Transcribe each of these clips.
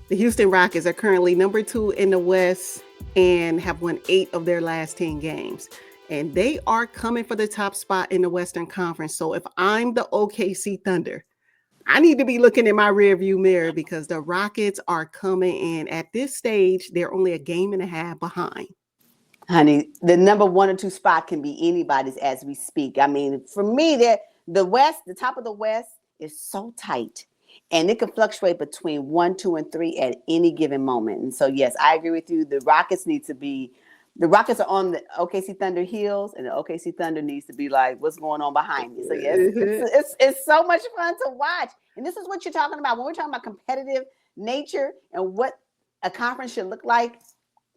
The Houston Rockets are currently number 2 in the West and have won 8 of their last 10 games. And they are coming for the top spot in the Western Conference. So if I'm the OKC Thunder, I need to be looking in my rearview mirror because the Rockets are coming in. At this stage, they're only a game and a half behind. Honey, the number 1 or 2 spot can be anybody's as we speak. I mean, for me, the West, the top of the West is so tight. And it can fluctuate between 1, 2, and 3 at any given moment. And so, yes, I agree with you. The Rockets are on the OKC Thunder heels, and the OKC Thunder needs to be like, what's going on behind me? So, yes, it's so much fun to watch. And this is what you're talking about. When we're talking about competitive nature and what a conference should look like,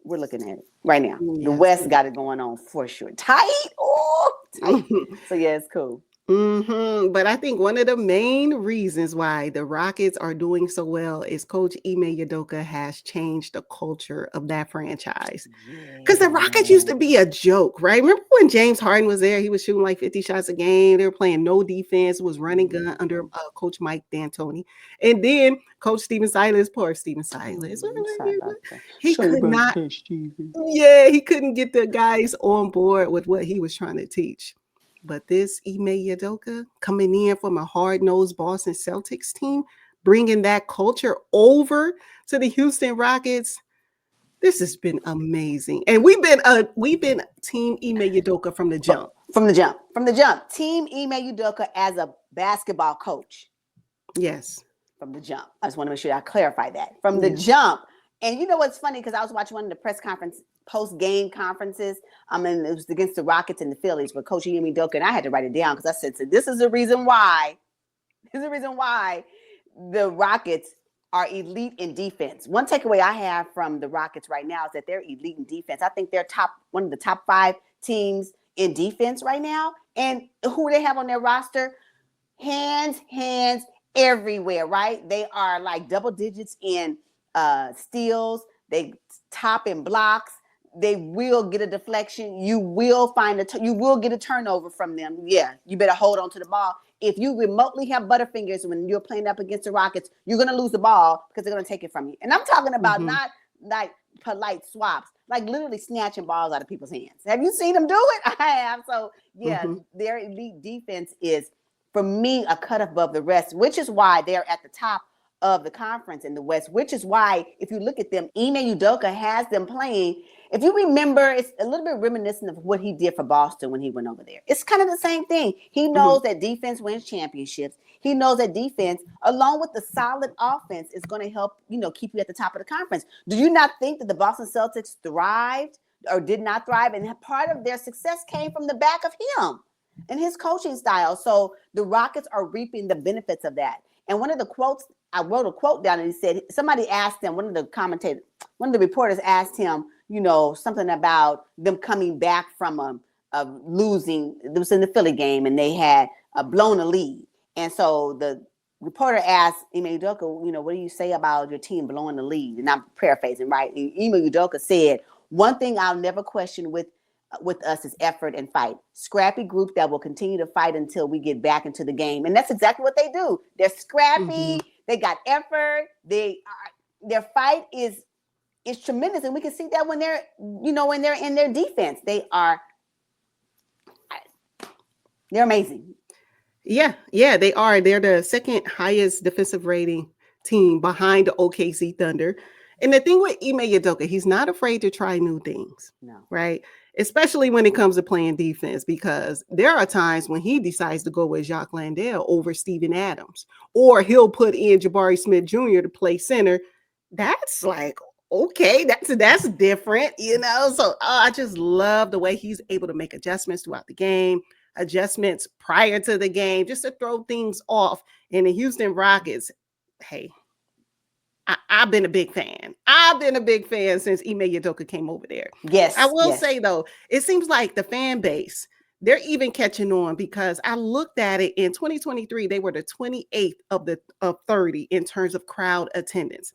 we're looking at it right now. Yes. The West got it going on for sure. Tight. Oh, tight. So, yeah, it's cool. But I think one of the main reasons why the Rockets are doing so well is Coach Ime Udoka has changed the culture of that franchise. Because the Rockets used to be a joke, right? Remember when James Harden was there? He was shooting like 50 shots a game. They were playing no defense, was running gun under Coach Mike D'Antoni. And then Coach Stephen Silas, poor Stephen Silas. He could not. Yeah, he couldn't get the guys on board with what he was trying to teach. But this Ime Udoka coming in from a hard-nosed Boston Celtics team, bringing that culture over to the Houston Rockets, this has been amazing. And we've been Team Ime Udoka from the jump. From the jump. Team Ime Udoka as a basketball coach. Yes. From the jump. I just want to make sure I clarify that. From the jump. And you know what's funny? Because I was watching one of the press conference post-game conferences. And it was against the Rockets and the Phillies with Coach Ime Udoka, and I had to write it down because I said, so this is the reason why. This is the reason why the Rockets are elite in defense. One takeaway I have from the Rockets right now is that they're elite in defense. I think they're one of the top 5 teams in defense right now. And who they have on their roster? Hands everywhere, right? They are like double digits in steals. They top in blocks. They will get a deflection. You will you will get a turnover from them. Yeah, you better hold on to the ball. If you remotely have butterfingers when you're playing up against the Rockets, you're going to lose the ball because they're going to take it from you. And I'm talking about not like polite swaps, like literally snatching balls out of people's hands. Have you seen them do it? I have. So, yeah, their elite defense is, for me, a cut above the rest, which is why they're at the top of the conference in the West, which is why, if you look at them, Ime Udoka has them playing. If you remember, it's a little bit reminiscent of what he did for Boston when he went over there. It's kind of the same thing. He knows that defense wins championships. He knows that defense, along with the solid offense, is going to help, keep you at the top of the conference. Do you not think that the Boston Celtics thrived or did not thrive? And part of their success came from the back of him and his coaching style. So the Rockets are reaping the benefits of that. And one of the quotes, I wrote a quote down, and he said, somebody asked him, one of the reporters asked him, something about them coming back from a losing. It was in the Philly game, and they had blown a lead. And so the reporter asked Ime Udoka, what do you say about your team blowing the lead? And I'm paraphrasing, right? And Ime Udoka said, one thing I'll never question with us is effort and fight. Scrappy group that will continue to fight until we get back into the game. And that's exactly what they do. They're scrappy. They got effort. Their fight is tremendous. And we can see that when they're in their defense. They're amazing. Yeah, they are. They're the second highest defensive rating team behind the OKC Thunder. And the thing with Ime Udoka, he's not afraid to try new things. No. Right? Especially when it comes to playing defense, because there are times when he decides to go with Jacques Landale over Steven Adams, or he'll put in Jabari Smith Jr. to play center. That's like, okay, that's different, So I just love the way he's able to make adjustments throughout the game, adjustments prior to the game, just to throw things off. And the Houston Rockets, hey, I've been a big fan. I've been a big fan since Ime Udoka came over there. Yes. I will say, though, it seems like the fan base, they're even catching on, because I looked at it in 2023, they were the 28th of 30 in terms of crowd attendance.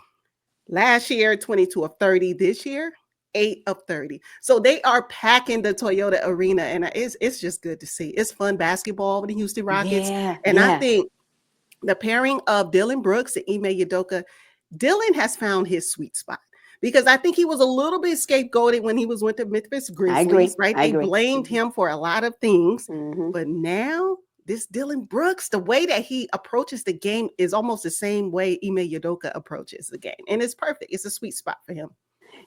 Last year, 22 of 30. This year, 8 of 30. So they are packing the Toyota Arena, and it's just good to see. It's fun basketball with the Houston Rockets. I think the pairing of Dylan Brooks and Ime Udoka, Dylan has found his sweet spot. Because I think he was a little bit scapegoated when he was with the Memphis Grizzlies, right? They blamed him for a lot of things. But now, this Dylan Brooks, the way that he approaches the game is almost the same way Ime Udoka approaches the game. And it's perfect. It's a sweet spot for him.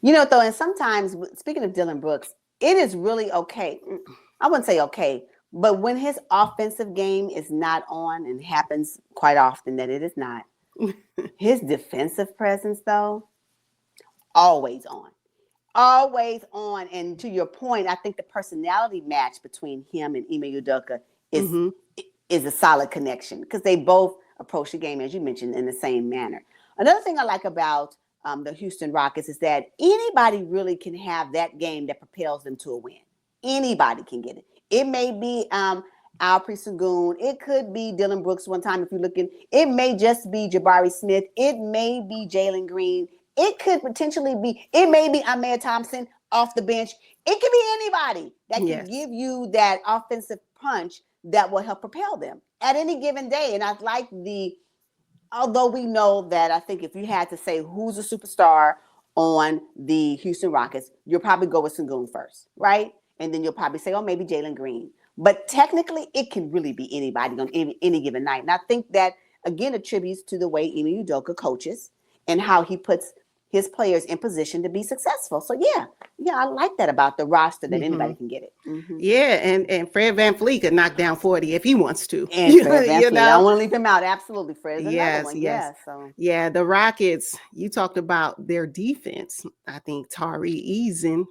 You know, though, and sometimes, speaking of Dylan Brooks, it is really okay. I wouldn't say okay, but when his offensive game is not on, and happens quite often that it is not, his defensive presence, though, always on. Always on. And to your point, I think the personality match between him and Ime Udoka is a solid connection because they both approach the game, as you mentioned, in the same manner. Another thing I like about the Houston Rockets is that anybody really can have that game that propels them to a win. Anybody can get it. It may be Alperen Sengun. It could be Dylan Brooks one time if you're looking. It may just be Jabari Smith. It may be Jalen Green. It could potentially be, it may be Ime Thompson off the bench. It could be anybody that can give you that offensive punch that will help propel them at any given day. And I like although we know that I think if you had to say who's a superstar on the Houston Rockets, you'll probably go with Sengun first, right? And then you'll probably say, oh, maybe Jalen Green. But technically, it can really be anybody on any given night. And I think that, again, attributes to the way Ime Udoka coaches and how he puts his players in position to be successful. So yeah, I like that about the roster that anybody can get it. Yeah, and Fred VanVleet could knock down 40 if he wants to. And Fred VanVleet, I don't want to leave him out. Absolutely, Fred is another one. Yes. So. Yeah, the Rockets, you talked about their defense. I think Tari Eason,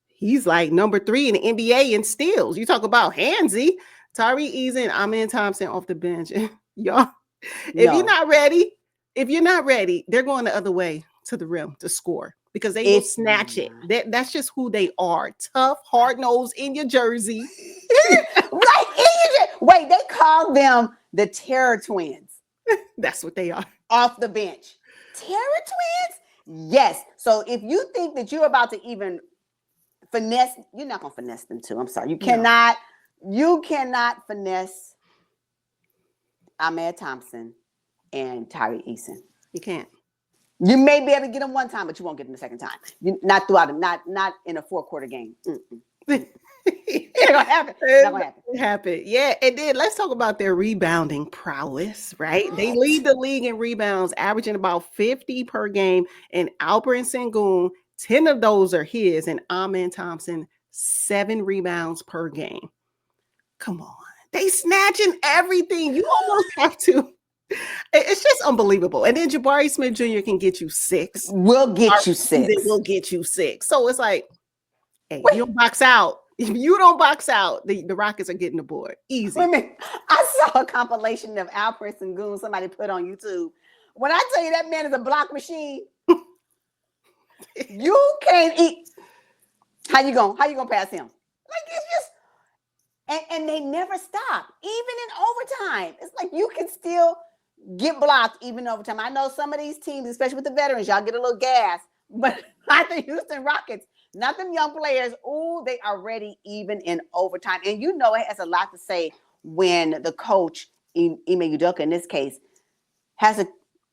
he's like number 3 in the NBA in steals. You talk about handsy. Tari Eason, Ime Thompson off the bench. Y'all, if you're not ready, they're going the other way to the rim to score because they will snatch it. That's just who they are. Tough, hard-nosed in your jersey. Right. Wait, they call them the Terror Twins. That's what they are. Off the bench. Terror Twins? Yes. So if you think that you're about to even finesse, you're not going to finesse them too. I'm sorry. You cannot finesse Ime Thompson and Tari Eason. You can't. You may be able to get them one time, but you won't get them the second time. Not throughout, not in a 4-quarter game. It's gonna happen. It's not gonna happen. Yeah, and then let's talk about their rebounding prowess, right? They lead the league in rebounds, averaging about 50 per game. And Alperen Sengun, 10 of those are his, and Ime Thompson, 7 rebounds per game. Come on, they snatching everything. You almost have to. It's just unbelievable. And then Jabari Smith Jr. can get you 6. We'll get you 6. They will get you 6. So it's like, hey, you don't box out. If you don't box out, the Rockets are getting the board. Easy. Wait a minute. I saw a compilation of Alperen Sengun somebody put on YouTube. When I tell you that man is a block machine, you can't eat. How you gonna pass him? Like it's just and they never stop, even in overtime. It's like you can still get blocked even overtime. I know some of these teams, especially with the veterans, y'all get a little gas, but not the Houston Rockets, not them young players. Oh, they are ready even in overtime. And you know it has a lot to say when the coach, Ime Udoka in this case, has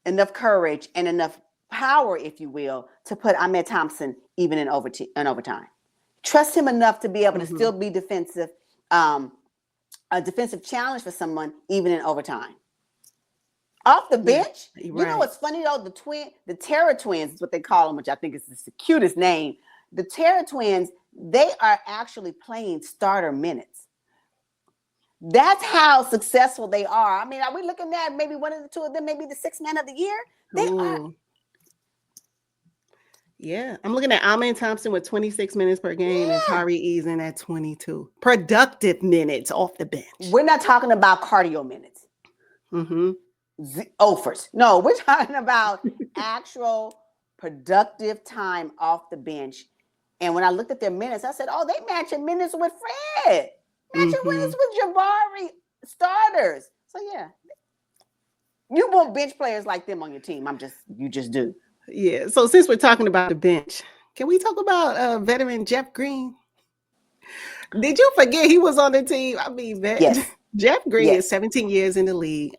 enough courage and enough power, if you will, to put Ime Thompson even in overtime. Trust him enough to be able to still be defensive, a defensive challenge for someone even in overtime. Off the bench, you know what's funny though? The Terror Twins is what they call them, which I think is the cutest name. The Terror Twins, they are actually playing starter minutes. That's how successful they are. I mean, are we looking at maybe one of the two of them, maybe the 6th man of the year? They are. Yeah, I'm looking at Ime Thompson with 26 minutes per game and Tari Eason at 22. Productive minutes off the bench. We're not talking about cardio minutes. Offers. No, we're talking about actual productive time off the bench. And when I looked at their minutes, I said, oh, they matching minutes with Fred. Matching minutes with Jabari starters. So yeah. You want bench players like them on your team. You just do. Yeah. So since we're talking about the bench, can we talk about veteran Jeff Green? Did you forget he was on the team? I mean, yes. Jeff Green Yes. is 17 years in the league.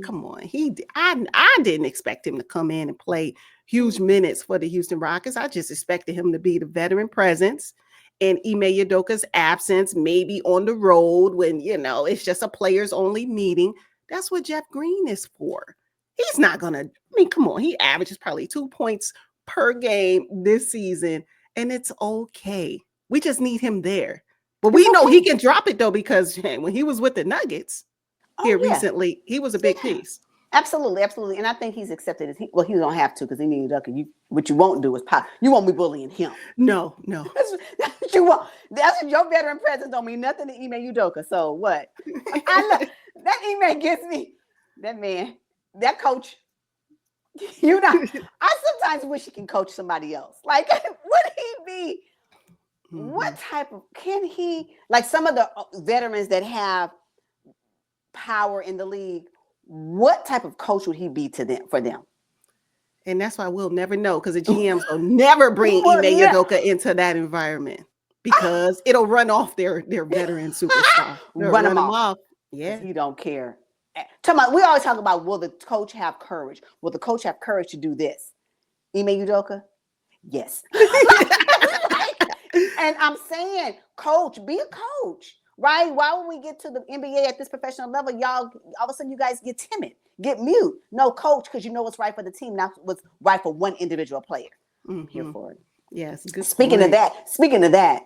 Come on. I didn't expect him to come in and play huge minutes for the Houston Rockets. I just expected him to be the veteran presence in Ime Udoka's absence, maybe on the road when, it's just a players only meeting. That's what Jeff Green is for. He's not going to, come on. He averages probably 2 points per game this season, and it's okay. We just need him there. But we know he can drop it, though, because when he was with the Nuggets here recently, he was a big piece. Absolutely. And I think he's accepted it. He don't have to because he needs Udoka. What you won't do is pop. You won't be bullying him. No. That's what you want. That's what your veteran presence don't mean nothing to Ime Udoka. So what? I love that Ime gets me. That man, that coach. I sometimes wish he can coach somebody else. Like, would he be? What type of can he? Like some of the veterans that have power in the league. What type of coach would he be for them? And that's why we'll never know, because the GMs will never bring Ime Udoka into that environment because it'll run off their veteran superstar. Run them off. Yeah. He don't care. We always talk about, will the coach have courage? Will the coach have courage to do this? Ime Udoka? Yes. And I'm saying, coach, be a coach. Right? Why when we get to the NBA at this professional level, y'all, all of a sudden you guys get timid, get mute. No, coach, because you know what's right for the team, not what's right for one individual player. I'm here for it. Yes. Speaking of that,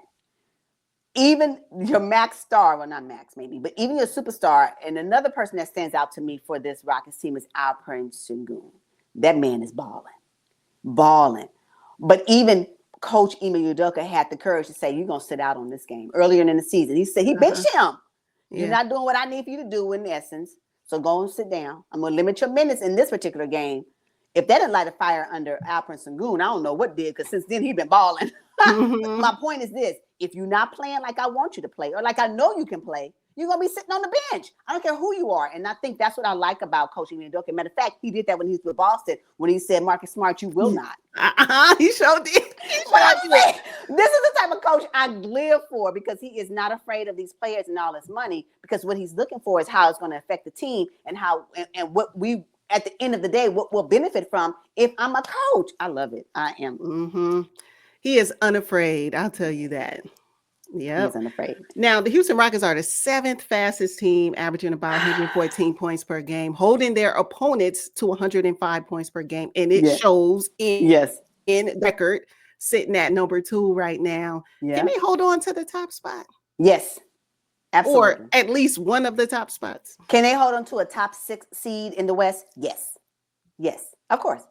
even your max star, well, not max maybe, but even your superstar, and another person that stands out to me for this Rockets team is Alperen Sengun. That man is balling. But even Coach Ime Udoka had the courage to say, you're going to sit out on this game earlier in the season. He said he benched him. You're not doing what I need for you to do in essence. So go and sit down. I'm going to limit your minutes in this particular game. If that didn't light a fire under Alperen Sengun, I don't know what did, because since then he's been balling. My point is this. If you're not playing like I want you to play, or like I know you can play, you're going to be sitting on the bench. I don't care who you are. And I think that's what I like about Coach Ime Udoka. Matter of fact, he did that when he was with Boston, when he said, Marcus Smart, you will not. He sure did. This is the type of coach I live for, because he is not afraid of these players and all this money, because what he's looking for is how it's going to affect the team and how and what we, at the end of the day, what we'll benefit from if I'm a coach. I love it. I am. He is unafraid. I'll tell you that. Yeah, he's unafraid. Now, the Houston Rockets are the 7th fastest team, averaging about 114 points per game, holding their opponents to 105 points per game. And it shows in record, sitting at number 2 right now. Can they hold on to the top spot? Yes, absolutely. Or at least one of the top spots. Can they hold on to a top 6 seed in the West? Yes, of course.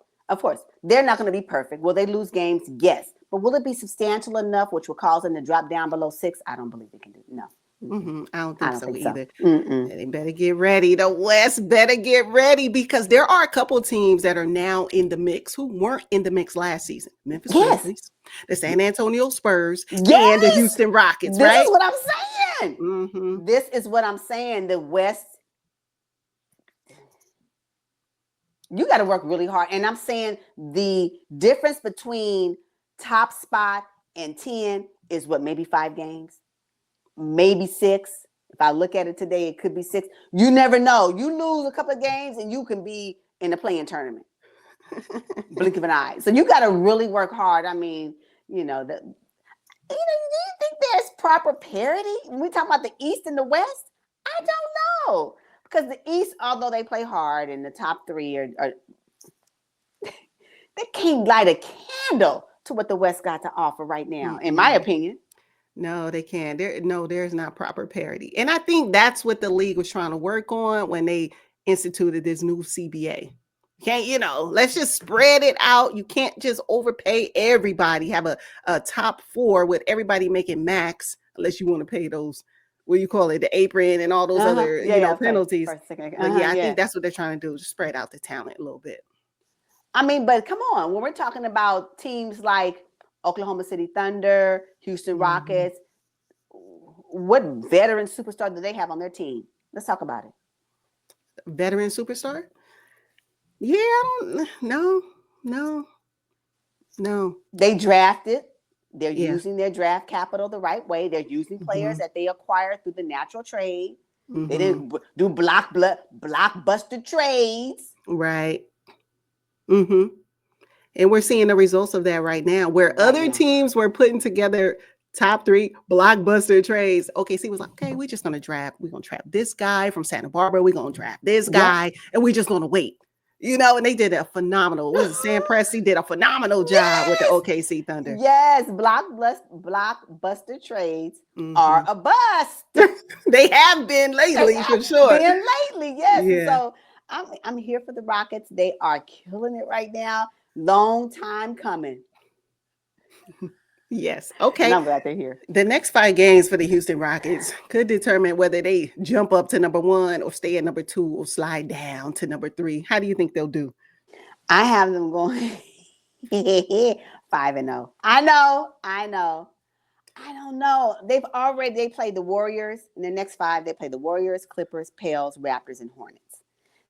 They're not going to be perfect. Will they lose games? Yes. But will it be substantial enough, which will cause them to drop down below 6? I don't believe they can do it. No. I don't think so either. They better get ready. The West better get ready, because there are a couple teams that are now in the mix who weren't in the mix last season. Memphis Grizzlies, the San Antonio Spurs, and the Houston Rockets. This is what I'm saying. This is what I'm saying. The West, you got to work really hard. And I'm saying the difference between top spot and 10 is what, maybe 5 games, maybe 6. If I look at it today, it could be 6. You never know. You lose a couple of games and you can be in the playing tournament. Blink of an eye. So you got to really work hard. I mean, do you think there's proper parity when we talk about the East and the West? I don't know, because the East, although they play hard, and the top 3 are they can't light a candle to what the West got to offer right now, in my opinion. No, they can't. There's not proper parity. And I think that's what the league was trying to work on when they instituted this new CBA. Let's just spread it out. You can't just overpay everybody, have a top 4 with everybody making max, unless you want to pay those, what do you call it, the apron and all those other penalties. I think that's what they're trying to do, just spread out the talent a little bit. I mean, but come on, when we're talking about teams like Oklahoma City Thunder, Houston Rockets, what veteran superstar do they have on their team? Let's talk about it. Veteran superstar? Yeah, no. They drafted. They're using their draft capital the right way. They're using players that they acquired through the natural trade. They Mm-hmm. didn't do blockbuster trades. Right. Mm-hmm. And we're seeing the results of that right now, where Right other now. teams were putting together top 3 blockbuster trades. OKC was like, okay, we're just gonna draft. We're gonna draft this guy from Santa Barbara. We're gonna draft this Yep. guy, and we're just gonna wait. And they did a phenomenal. Was Sam Presti did a phenomenal job with the Yes. OKC Thunder. Yes, blockbuster trades are Mm-hmm. a bust. They have been They lately for have sure. been lately, yes. And Yeah. so I'm here for the Rockets. They are killing it right now. Long time coming, Yes. and Okay. I'm glad they're here. The next 5 games for the Houston Rockets could determine whether they jump up to number 1 or stay at number 2 or slide down to number 3. How do you think they'll do? I have them going 5-0. I know. I don't know. They played the Warriors. In the next 5, they play the Warriors, Clippers, Pels, Raptors, and Hornets.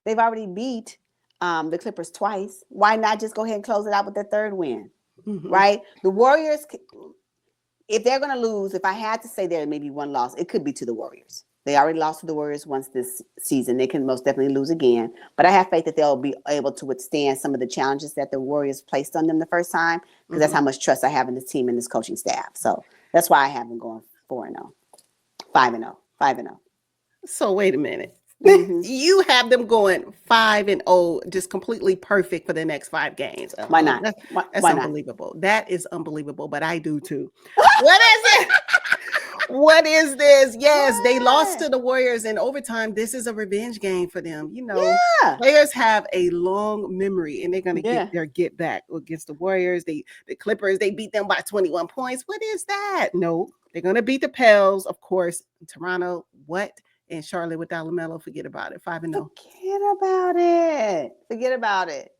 They've already beat the Clippers twice. Why not just go ahead and close it out with their 3rd win? Mm-hmm. Right? The Warriors, if they're going to lose, if I had to say there may be one loss, it could be to the Warriors. They already lost to the Warriors once this season. They can most definitely lose again. But I have faith that they'll be able to withstand some of the challenges that the Warriors placed on them the first time, because that's how much trust I have in this team and this coaching staff. So that's why I have them going 4-0, 5-0, 5-0. So wait a minute. Mm-hmm. You have them going 5-0, just completely perfect for the next 5 games. Why not? That's Why unbelievable. That is unbelievable, but I do too. What is it? What is this? Yes, they lost to the Warriors in overtime. This is a revenge game for them. Yeah. Players have a long memory, and they're going to Yeah. get their get back against the Warriors. The Clippers, they beat them by 21 points. What is that? No, they're going to beat the Pels, of course. Toronto, what? And Charlotte without LaMelo, forget about it. 5-0. Forget about it. Forget about it.